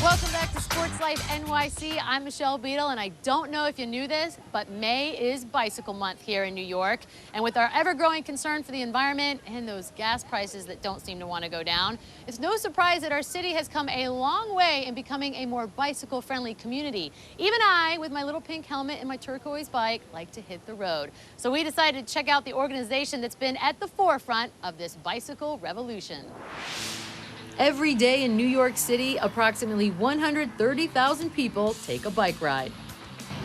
Welcome back to Sports Life NYC. I'm Michelle Beadle, and I don't know if you knew this, but May is Bicycle Month here in New York. And with our ever-growing concern for the environment and those gas prices that don't seem to want to go down, it's no surprise that our city has come a long way in becoming a more bicycle-friendly community. Even I, with my little pink helmet and my turquoise bike, like to hit the road. So we decided to check out the organization that's been at the forefront of this bicycle revolution. Every day in New York City, approximately 130,000 people take a bike ride.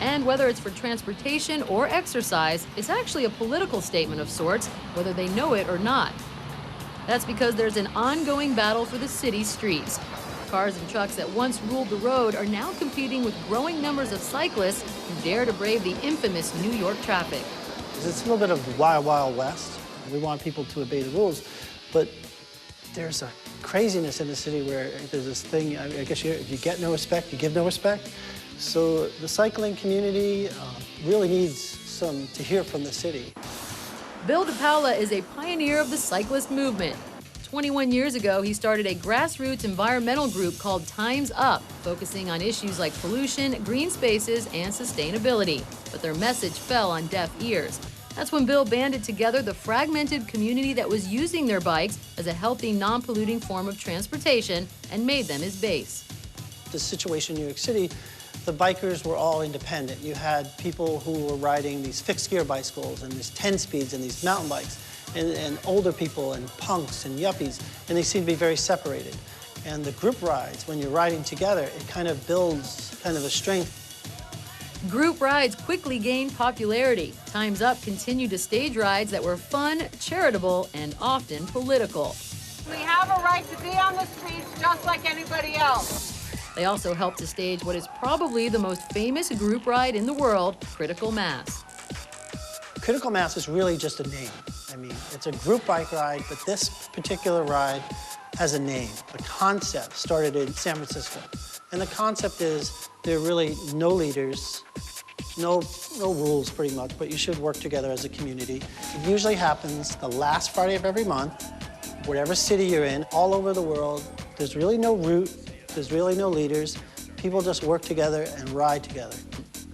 And whether it's for transportation or exercise, it's actually a political statement of sorts, whether they know it or not. That's because there's an ongoing battle for the city's streets. Cars and trucks that once ruled the road are now competing with growing numbers of cyclists who dare to brave the infamous New York traffic. It's a little bit of the wild, wild west. We want people to obey the rules, but there's a craziness in the city where there's this thing, I guess if you get no respect, you give no respect. So the cycling community really needs to hear from the city. Bill DIPAOLA is a pioneer of the cyclist movement. 21 years ago, he started a grassroots environmental group called Time's Up, focusing on issues like pollution, green spaces, and sustainability. But their message fell on deaf ears. That's when Bill banded together the fragmented community that was using their bikes as a healthy, non-polluting form of transportation and made them his base. The situation in New York City, the bikers were all independent. You had people who were riding these fixed gear bicycles and these 10 speeds and these mountain bikes, and older people and punks and yuppies, and they seem to be very separated. And the group rides, when you're riding together, it kind of builds kind of a strength. Group rides quickly gained popularity. Time's Up continued to stage rides that were fun, charitable, and often political. We have a right to be on the streets just like anybody else. They also helped to stage what is probably the most famous group ride in the world, Critical Mass. Critical Mass is really just a name. I mean, it's a group bike ride, but this particular ride has a name. The concept started in San Francisco. And the concept is there are really no leaders, no rules pretty much, but you should work together as a community. It usually happens the last Friday of every month, whatever city you're in, all over the world. There's really no route, there's really no leaders. People just work together and ride together.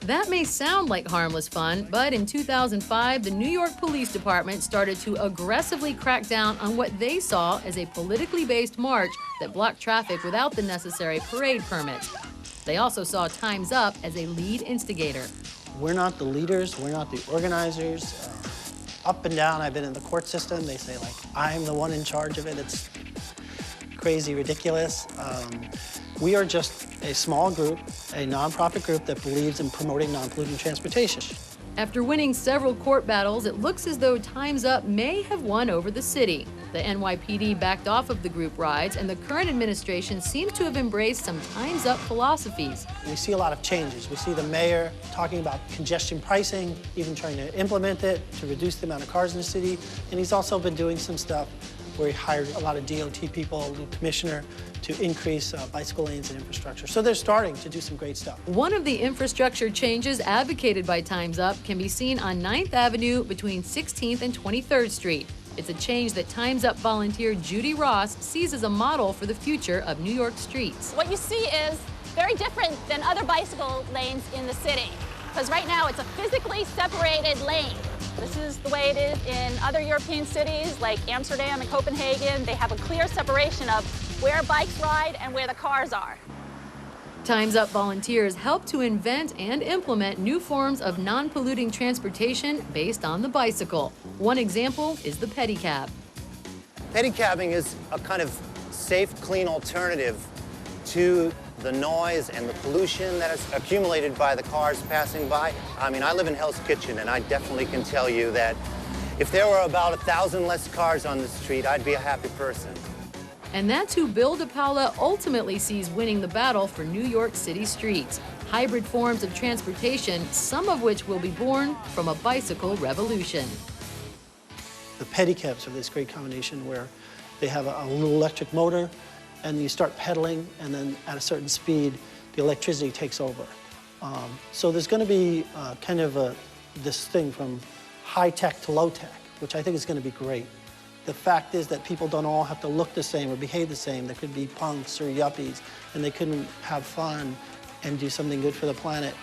That may sound like harmless fun, but in 2005, the New York Police Department started to aggressively crack down on what they saw as a politically based march that blocked traffic without the necessary parade permits. They also saw Time's Up as a lead instigator. We're not the leaders, we're not the organizers. Up and down, I've been in the court system. They say, like, I'm the one in charge of it. It's crazy, ridiculous. We are just a small group, a nonprofit group that believes in promoting non-polluting transportation. After winning several court battles, it looks as though Time's Up may have won over the city. The NYPD backed off of the group rides, and the current administration seems to have embraced some Time's Up philosophies. We see a lot of changes. We see the mayor talking about congestion pricing, even trying to implement it to reduce the amount of cars in the city. And he's also been doing some stuff where he hired a lot of DOT people, the commissioner, to increase bicycle lanes and infrastructure. So they're starting to do some great stuff. One of the infrastructure changes advocated by Time's Up can be seen on 9th Avenue between 16th and 23rd Street. It's a change that Time's Up volunteer Judy Ross sees as a model for the future of New York streets. What you see is very different than other bicycle lanes in the city, because right now it's a physically separated lane. This is the way it is in other European cities like Amsterdam and Copenhagen. They have a clear separation of where bikes ride and where the cars are. Time's Up volunteers help to invent and implement new forms of non-polluting transportation based on the bicycle. One example is the pedicab. Pedicabbing is a kind of safe, clean alternative to the noise and the pollution that is accumulated by the cars passing by. I mean, I live in Hell's Kitchen, and I definitely can tell you that if there were about 1,000 less cars on the street, I'd be a happy person. And that's who Bill DIPAOLA ultimately sees winning the battle for New York City streets. Hybrid forms of transportation, some of which will be born from a bicycle revolution. The pedicabs are this great combination where they have a little electric motor, and you start pedaling, and then at a certain speed, the electricity takes over. So there's going to be kind of this thing from high tech to low tech, which I think is going to be great. The fact is that people don't all have to look the same or behave the same. There could be punks or yuppies, and they couldn't have fun and do something good for the planet.